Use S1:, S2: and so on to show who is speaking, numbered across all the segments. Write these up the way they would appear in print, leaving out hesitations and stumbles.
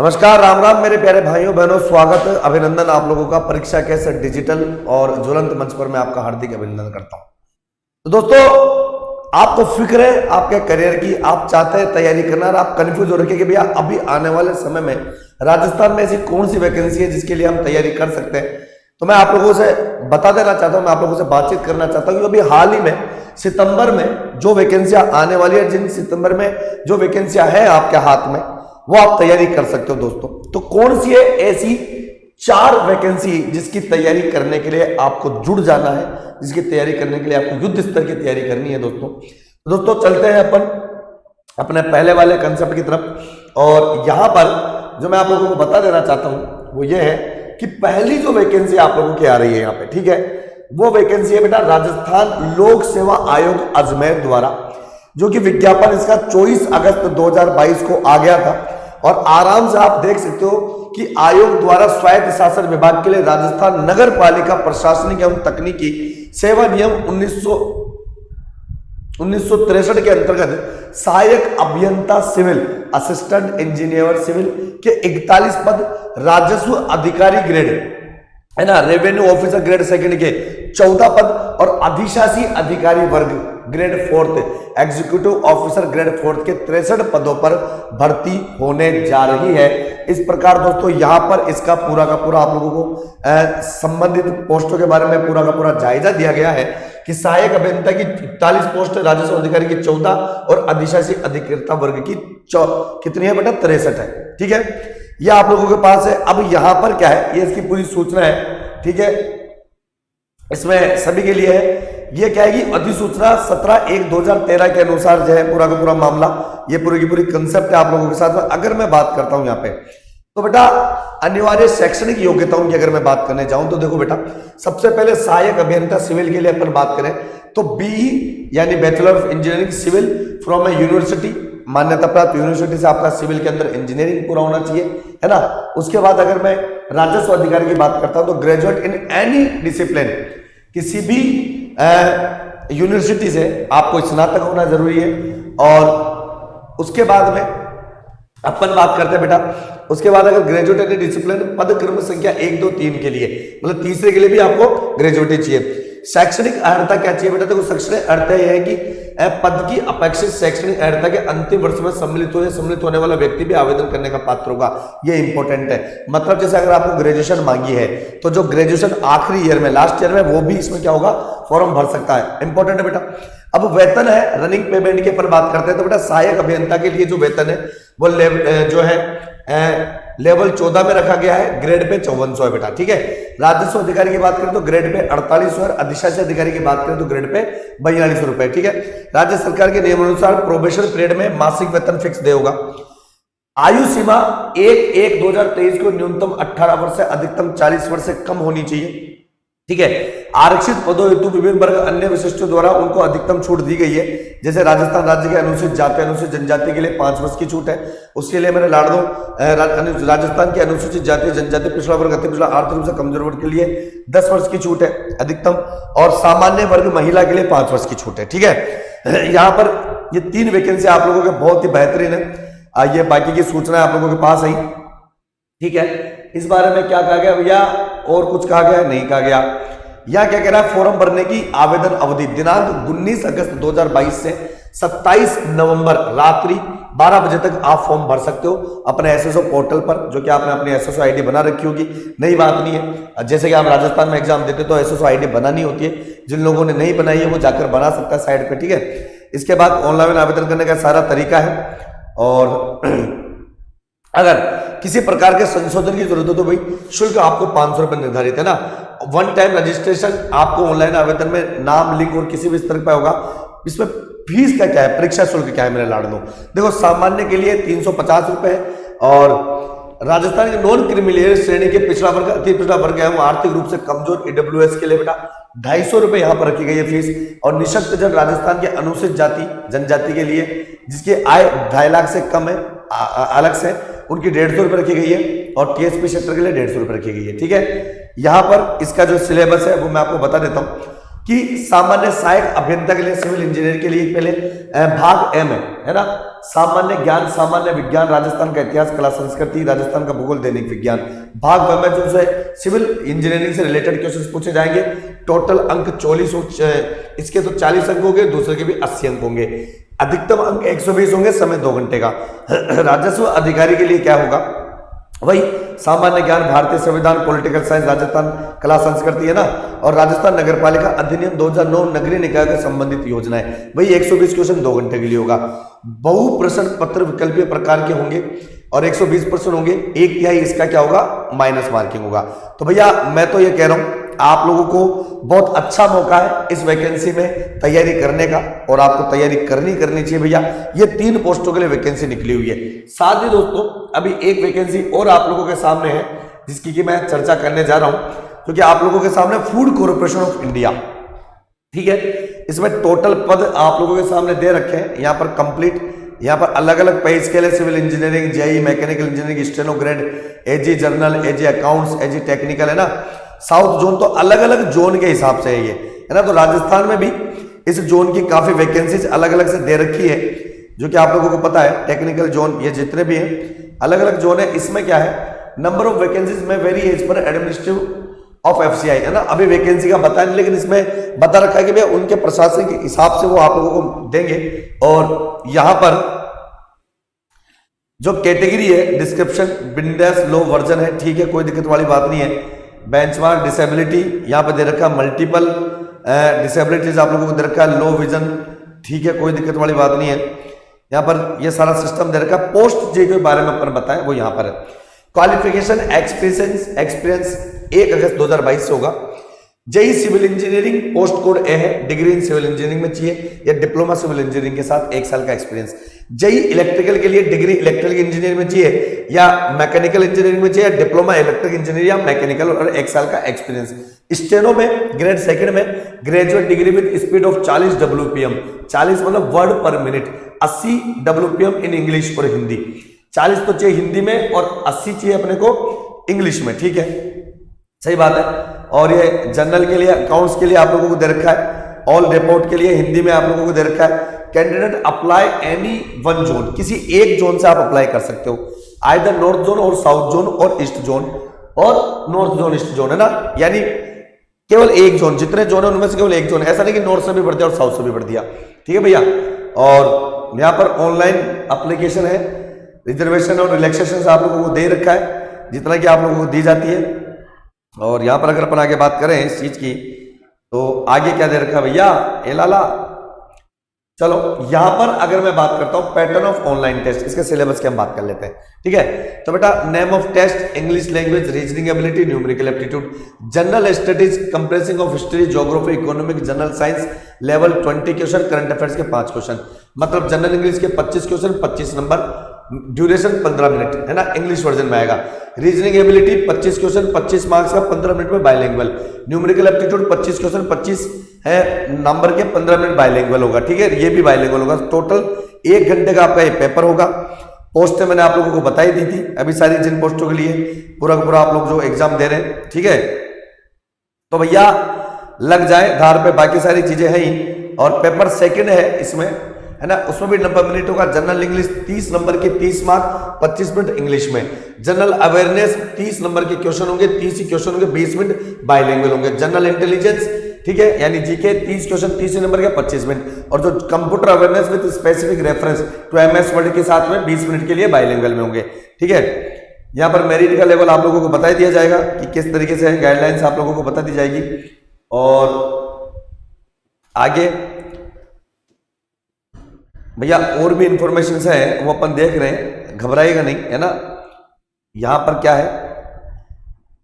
S1: नमस्कार, राम राम मेरे प्यारे भाइयों बहनों, स्वागत अभिनंदन आप लोगों का परीक्षा कैसे डिजिटल और ज्वलंत मंच पर मैं आपका हार्दिक अभिनंदन करता हूं। तो दोस्तों, आपको फिक्र है आपके करियर की, आप चाहते हैं तैयारी करना और आप कंफ्यूज हो रखे कि भैया अभी आने वाले समय में राजस्थान में ऐसी कौन सी वैकेंसी है जिसके लिए हम तैयारी कर सकते हैं। तो मैं आप लोगों से बता देना चाहता हूं, मैं आप लोगों से बातचीत करना चाहता हूं कि अभी हाल ही में सितंबर में जो वैकेंसियां आने वाली है, जिन सितंबर में जो वैकेंसियां है आपके हाथ में, वो आप तैयारी कर सकते हो दोस्तों। तो कौन सी है ऐसी 4 वैकेंसी जिसकी तैयारी करने के लिए आपको जुड़ जाना है, जिसकी तैयारी करने के लिए आपको युद्ध स्तर की तैयारी करनी है दोस्तों। तो दोस्तों चलते हैं अपन अपने पहले वाले कंसेप्ट की तरफ। और यहां पर जो मैं आप लोगों को बता देना चाहता हूं वो ये है कि पहली जो वैकेंसी आप लोगों की आ रही है यहाँ पे, ठीक है, वो वैकेंसी है बेटा राजस्थान लोक सेवा आयोग अजमेर द्वारा, जो कि विज्ञापन इसका 24 अगस्त 2022 को आ गया था। और आराम से आप देख सकते हो कि आयोग द्वारा स्वायत्त शासन विभाग के लिए राजस्थान नगर पालिका प्रशासनिक एवं तकनीकी सेवा नियम 1963 के अंतर्गत सहायक अभियंता सिविल, असिस्टेंट इंजीनियर सिविल के 41 पद, राजस्व अधिकारी ग्रेड है ना, रेवेन्यू ऑफिसर ग्रेड सेकंड के 14 पद और अधिशासी अधिकारी वर्ग grade 4th, executive officer grade 4th के 63 पदों पर भर्ती होने जा रही है। इस प्रकार दोस्तों यहां पर इसका पूरा का पूरा आप लोगों को संबंधित पोस्टों के बारे में पूरा का पूरा जायजा दिया गया है कि सहायक अभियंता की 41 पोस्ट, राजस्व अधिकारी की 14 और अधिशासी अधिकृता वर्ग की कितनी है बेटा, 63 है। ठीक है, यह आप लोगों के पास है। अब यहां पर क्या है, ये इसकी पूरी सूचना है, ठीक है, इसमें सभी के लिए है। ये क्या है कि अधिसूचना 17/1/2013 के अनुसार जो है पूरा का पूरा मामला, ये पूरी की पूरी कंसेप्ट है आप लोगों के साथ में। अगर मैं बात करता हूं यहाँ पे, तो बेटा अनिवार्य शैक्षणिक योग्यताओं की अगर मैं बात करने जाऊं तो देखो बेटा, सबसे पहले सहायक अभियंता सिविल के लिए अपन बात करें तो BE यानी bachelor of engineering civil from a university, मान्यता प्राप्त यूनिवर्सिटी से आपका सिविल के अंदर इंजीनियरिंग पूरा होना चाहिए, है ना। उसके बाद अगर मैं राजस्व अधिकारी की बात करता हूं तो ग्रेजुएट इन एनी डिसिप्लिन, किसी भी यूनिवर्सिटी से आपको स्नातक होना जरूरी है। और उसके बाद में अपन बात करते हैं बेटा, उसके बाद अगर ग्रेजुएट एनी डिसिप्लिन पद क्रम संख्या 1, 2, 3 के लिए, मतलब तीसरे के लिए भी आपको ग्रेजुएट ही चाहिए। शैक्षणिक अर्हता क्या चाहिए बेटा, देखो शैक्षणिक अर्हता यह है कि पद की अपेक्षित शैक्षणिक अर्हता के अंतिम वर्ष में सम्मिलित होने वाला व्यक्ति भी आवेदन करने का पात्र होगा। ये इंपॉर्टेंट है। मतलब जैसे अगर आपको ग्रेजुएशन मांगी है तो जो ग्रेजुएशन आखिरी ईयर में, लास्ट ईयर में, वो भी इसमें क्या होगा, फॉर्म भर सकता है। इंपॉर्टेंट है बेटा। अब वेतन है, रनिंग पेमेंट के पर बात करते हैं तो बेटा सहायक अभियंता के लिए जो वेतन है वो जो है लेवल 14 में रखा गया है, ग्रेड पे 5400 है बेटा। ठीक है, राजस्व अधिकारी की बात करें तो ग्रेड पे 4800 और अधिशासी अधिकारी की बात करें तो ग्रेड पे 4200 रुपए। ठीक है, राज्य सरकार के नियमानुसार प्रोबेशन पीरियड में मासिक वेतन फिक्स दे होगा। आयु सीमा 1/1/2023 को न्यूनतम 18 वर्ष से अधिकतम 40 वर्ष से कम होनी चाहिए। ठीक है, आरक्षित पदों हेतु विभिन्न वर्ग अन्य विशिष्टों द्वारा उनको अधिकतम छूट दी गई है। जैसे राजस्थान राज्य के अनुसूचित जाति अनुसूचित जनजाति के लिए 5 वर्ष की छूट है। उसके लिए मैंने लाड़ दूं, राजस्थान के अनुसूचित जाति जनजाति पिछड़ा वर्ग अति पिछड़ा आर्थिक रूप से कमजोर वर्ग के लिए 10 वर्ष की छूट है अधिकतम, और सामान्य वर्ग महिला के लिए 5 वर्ष की छूट है। ठीक है, यहाँ पर ये 3 वैकेंसी आप लोगों के बहुत ही बेहतरीन है। ये बाकी की सूचना आप लोगों के पास आई। ठीक है, इस बारे में क्या कहा गया भैया, और कुछ कहा गया, नहीं कहा गया। या क्या कह रहा है, फॉर्म भरने की आवेदन अवधि दिनांक 19 अगस्त 2022 से 27 नवंबर रात्रि 12 बजे तक आप फॉर्म भर सकते हो अपने SSO पोर्टल पर, जो कि आपने अपनी SSO ID बना रखी होगी। नई बात नहीं है, जैसे कि आप राजस्थान में एग्जाम देते तो SSO ID बनानी होती है। जिन लोगों ने नहीं बनाई है वो जाकर बना सकता है साइड पे। ठीक है, इसके बाद ऑनलाइन आवेदन करने का सारा तरीका है। और अगर किसी प्रकार के संशोधन की जरूरत हो तो भाई शुल्क आपको 500 रुपए निर्धारित है ना। 1 टाइम रजिस्ट्रेशन आपको ऑनलाइन आवेदन में नाम, लिंक और किसी भी स्तर पर होगा। इसमें फीस का क्या है, परीक्षा शुल्क क्या है, मेरे लाड़ दो। देखो सामान्य के लिए 350 रुपए और राजस्थान के नॉन क्रिमिनल श्रेणी के पिछड़ा वर्ग अति पिछड़ा वर्ग एवं आर्थिक रूप से कमजोर EWS के लिए बेटा 250 रुपए यहाँ पर रखी गई है फीस। और निःशक्त जन राजस्थान के अनुसूचित जाति जनजाति के लिए जिसकी आय 2.5 लाख से कम है अलग से, उनकी 150 रुपए रखी गई है। और TSP सेक्टर के लिए 150 रुपए रखी गई है। ठीक है, यहाँ पर इसका जो सिलेबस है वो मैं आपको बता देता हूँ। कि सामान्य सहायक अभियंता के लिए, सिविल इंजीनियर के लिए पहले भाग एम है ना, सामान्य ज्ञान, सामान्य विज्ञान, राजस्थान का इतिहास, कला संस्कृति, राजस्थान का भूगोल, दैनिक विज्ञान। भाग ब में जो है सिविल इंजीनियरिंग से रिलेटेड क्वेश्चंस पूछे जाएंगे। टोटल अंक 44, इसके तो 40 अंक होंगे, दूसरे के भी 80 अंक होंगे। अधिकतम अंक 120 होंगे, समय 2 घंटे का। राजस्व अधिकारी के लिए क्या होगा, वही सामान्य ज्ञान, भारतीय संविधान, पॉलिटिकल साइंस, राजस्थान कला संस्कृति है ना, और राजस्थान नगरपालिका अधिनियम 2009 नगरीय निकाय से संबंधित योजनाएं। वही 120 क्वेश्चन 2 घंटे के लिए होगा। बहु प्रश्न पत्र विकल्पीय प्रकार के होंगे और 120 प्रश्न होंगे। 1/3 इसका क्या होगा, माइनस मार्किंग होगा। तो भैया मैं तो ये कह रहा हूं आप लोगों को बहुत अच्छा मौका है इस वैकेंसी में तैयारी करने का, और आपको तैयारी करनी चाहिए भैया। ये 3 पोस्टों के लिए वैकेंसी निकली हुई है। साथ ही दोस्तों अभी एक वैकेंसी और आप लोगों के सामने है जिसकी कि मैं चर्चा करने जा रहा हूं, क्योंकि आप लोगों के सामने फूड कॉर्पोरेशन ऑफ इंडिया, ठीक है, इसमें टोटल पद आप लोगों के सामने दे रखे हैं यहाँ पर कंप्लीट। यहाँ पर अलग अलग पे स्केल है, civil engineering, JE, mechanical engineering, steno grade, AG general, AG accounts, AG technical है ना। साउथ जोन तो अलग अलग जोन के हिसाब से है ये, है ना। तो राजस्थान में भी इस जोन की काफी वैकेंसीज अलग अलग से दे रखी है, जो कि आप लोगों को पता है। टेक्निकल जोन ये जितने भी हैं अलग अलग जोन है। इसमें क्या है, नंबर ऑफ वैकेंसीज में वेरी एज पर एडमिनिस्ट्रेटिव ऑफ एफसीआई, है ना। अभी वैकेंसी का बता नहीं, लेकिन इसमें बता रखा है कि भैया उनके प्रशासन के हिसाब से वो आप लोगों को देंगे। और यहां पर जो कैटेगरी है, डिस्क्रिप्शन विंडोज लो वर्जन है, ठीक है, कोई दिक्कत वाली बात नहीं है। बेंचमार्क डिसेबिलिटी यहाँ पे दे रखा है, मल्टीपल डिसेबिलिटीज आप लोगों को दे रखा है, लो विजन, ठीक है, कोई दिक्कत वाली बात नहीं है। यहाँ पर ये सारा सिस्टम दे रखा है। पोस्ट जे के बारे में अपन बताएं वो यहाँ पर है। क्वालिफिकेशन एक्सपीरियंस 1 अगस्त 2022 से होगा। JE civil engineering post code A है, डिग्री इन सिविल इंजीनियरिंग में चाहिए या डिप्लोमा सिविल इंजीनियरिंग के साथ 1 साल का एक्सपीरियंस। जेई इलेक्ट्रिकल के लिए डिग्री इलेक्ट्रिकल इंजीनियरिंग में चाहिए या मैकेनिकल इंजीनियरिंग में चाहिए, डिप्लोमा इलेक्ट्रिक इंजीनियरिंग या मैकेनिकल, और 1 साल का एक्सपीरियंस। स्टेनो में ग्रेड 2 में graduate degree with speed of 40 WPM, 40 मतलब वर्ड पर मिनट, 80 WPM इन इंग्लिश और हिंदी। 40 तो चाहिए हिंदी में और 80 चाहिए अपने को इंग्लिश में, ठीक है, सही बात है। और ये जनरल के लिए, अकाउंट्स के लिए आप लोगों को दे रखा है। ऑल रिपोर्ट के लिए हिंदी में आप लोगों को दे रखा है। Candidate apply any one zone, किसी एक जोन से आप अप्लाई कर सकते हो, आइदर नॉर्थ जोन और साउथ जोन और ईस्ट जोन और नॉर्थ जोन ईस्ट जोन, है ना। यानी केवल एक जोन, जितने जोन है उनमें से केवल एक जोन, ऐसा नहीं कि नॉर्थ से भी भर दिया और साउथ से भी भर दिया, ठीक है भैया। और यहाँ पर ऑनलाइन एप्लीकेशन है, रिजर्वेशन और रिलैक्सेशन आप लोगों को दे रखा है जितना कि आप लोगों को दी जाती है। और यहां पर अगर अपन आगे बात करें इस चीज की, तो आगे क्या दे रखा है भैया, ए लाला। चलो यहां पर अगर मैं बात करता हूं पैटर्न ऑफ ऑनलाइन टेस्ट, इसके सिलेबस की हम बात कर लेते हैं, ठीक है। तो बेटा name of test, English language, reasoning ability, numerical aptitude, general studies compressing of history, geography, economic, general science level 20 question, current affairs के 5 क्वेश्चन, मतलब जनरल इंग्लिश के 25 क्वेश्चन, 25 नंबर, ड्यूरेशन 15 मिनट, है ना, इंग्लिश वर्जन में आएगा। Reasoning ability 25 question, 25 marks का, 15 minute में bilingual. Numerical aptitude 25 question, 25 है नंबर के, 15 मिनट बाइलिंगुअल होगा, ठीक है, ये भी बाइलिंगुअल होगा। टोटल 1 घंटे का आपका ये पेपर होगा। पोस्टें मैंने आप लोगों को बताई दी थी अभी सारी, जिन पोस्टों के लिए पूरा का पूरा आप लोग जो एग्जाम दे रहे हैं, ठीक है। तो भैया लग जाए धार पे, बाकी सारी चीजें हैं ही। और पेपर 2 है इसमें, है ना, उसमें भी 90 मिनट होगा। जनरल इंग्लिश 30 नंबर के 30 मार्क, 25 मिनट इंग्लिश में। जनरल अवेयरनेस 30 नंबर के क्वेश्चन होंगे, 30 ही क्वेश्चन होंगे, 20 मिनट बाइलिंगुअल होंगे। जनरल इंटेलिजेंस, ठीक है, यानी जीके 30 क्वेश्चन, 30 नंबर के 25 मिनट। और जो computer awareness with specific reference to MS word के साथ में 20 मिनट के लिए बाइलिंगुअल में होंगे, ठीक है। यहाँ पर मेरिट का लेवल आप लोगों को बता दिया जाएगा कि किस तरीके से गाइडलाइंस आप लोगों को बता दी जाएगी। और आगे भैया और भी इंफॉर्मेशन है वो अपन देख रहे हैं, घबराएगा नहीं, है ना। यहां पर क्या है,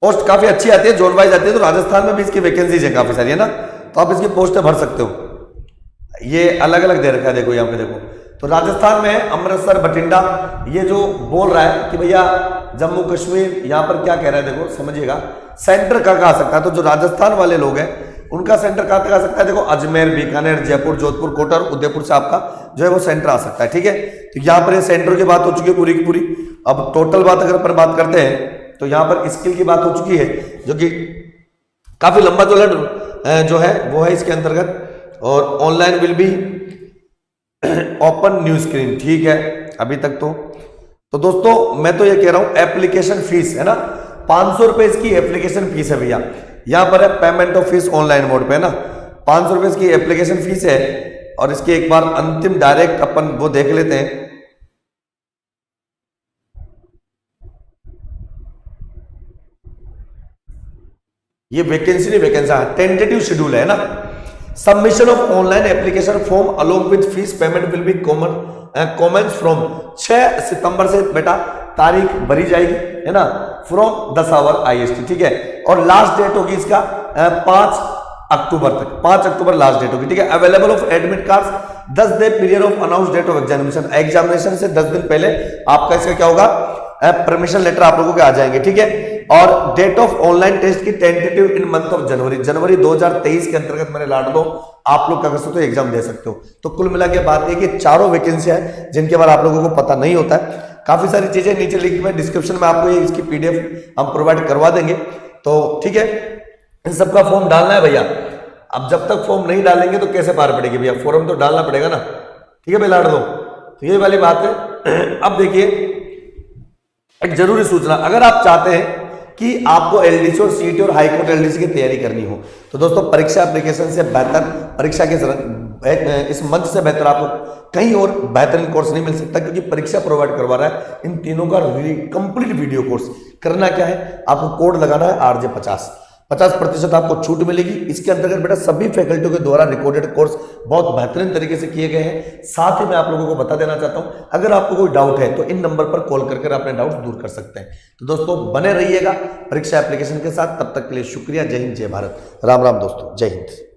S1: पोस्ट काफी अच्छी आती है, जोन वाइज आती है। तो राजस्थान में भी इसकी वैकेंसीज है काफी सारी, है ना, तो आप इसकी पोस्टें भर सकते हो। ये अलग अलग दे रखा है, देखो यहाँ पे देखो। तो राजस्थान में अमृतसर, बठिंडा, ये जो बोल रहा है कि भैया जम्मू कश्मीर, यहाँ पर क्या कह रहा है देखो, समझिएगा सेंटर कहाँ आ सकता है। तो जो राजस्थान वाले लोग हैं उनका सेंटर कहाँ तक आ सकता है, देखो अजमेर, बीकानेर, जयपुर, जोधपुर, कोटा और उदयपुर से आपका जो है वो सेंटर आ सकता है, ठीक है। तो यहाँ पर ये सेंटर की बात हो चुकी है पूरी की पूरी। अब टोटल बात अगर अपन बात करते हैं तो यहाँ पर स्किल की बात हो चुकी है, जो कि काफी लंबा चौड़ा जो है वो है इसके अंतर्गत। और online will be open new screen, ठीक है अभी तक तो दोस्तों मैं तो ये कह रहा हूं एप्लीकेशन फीस है ना 500 रुपए इसकी एप्लीकेशन फीस है भैया। यहां पर है payment of fees online mode पे है ना 500 रुपए इसकी एप्लीकेशन फीस है। और इसके एक बार अंतिम डायरेक्ट अपन वो देख लेते हैं। ये वैकेंसी नहीं वैकेंसी टेंटेटिव शेड्यूल है ना। Submission of online application form along with fees payment will be common from 6 सितंबर से बेटा तारीख भरी जाएगी है ना फ्रॉम 10 आवर IST, ठीक है। और लास्ट डेट होगी इसका 5 अक्टूबर तक, 5 अक्टूबर लास्ट डेट होगी, ठीक है। Available of admit cards 10 day period of announce date of examination से 10 दिन पहले आपका इसका क्या होगा परमिशन लेटर आप लोगों के आ जाएंगे, ठीक है। और डेट ऑफ ऑनलाइन टेस्ट की tentative in month of January 2023 के अंतर्गत मैंने लाड दो आप लोग क्या कर सकते हो एग्जाम दे सकते हो। तो कुल मिला के बात है कि चारों वैकेंसी है जिनके बारे आप लोगों को पता नहीं होता है। काफी सारी चीजें नीचे लिंक में डिस्क्रिप्शन में आपको ये इसकी PDF हम प्रोवाइड करवा देंगे, तो ठीक है। इन सबका फॉर्म डालना है भैया। अब जब तक फॉर्म नहीं डालेंगे तो कैसे पार पड़ेगी भैया, फॉर्म तो डालना पड़ेगा ना, ठीक है भाई लाड दो। तो ये वाली बात है। अब देखिए एक जरूरी सूचना, अगर आप चाहते हैं कि आपको LDC और CET और हाईकोर्ट LDC की तैयारी करनी हो तो दोस्तों परीक्षा एप्लीकेशन से बेहतर परीक्षा के इस मंच से बेहतर आपको कहीं और बेहतरीन कोर्स नहीं मिल सकता, क्योंकि परीक्षा प्रोवाइड करवा रहा है इन तीनों का कंप्लीट वीडियो कोर्स। करना क्या है, आपको कोड लगाना है RJ50, 50% आपको छूट मिलेगी। इसके अंतर्गत बेटा सभी फैकल्टियों के द्वारा रिकॉर्डेड कोर्स बहुत बेहतरीन तरीके से किए गए हैं। साथ ही मैं आप लोगों को बता देना चाहता हूं अगर आपको कोई डाउट है तो इन नंबर पर कॉल करके अपने डाउट दूर कर सकते हैं। तो दोस्तों बने रहिएगा परीक्षा एप्लीकेशन के साथ, तब तक के लिए शुक्रिया। जय हिंद जय भारत, राम राम दोस्तों, जय हिंद।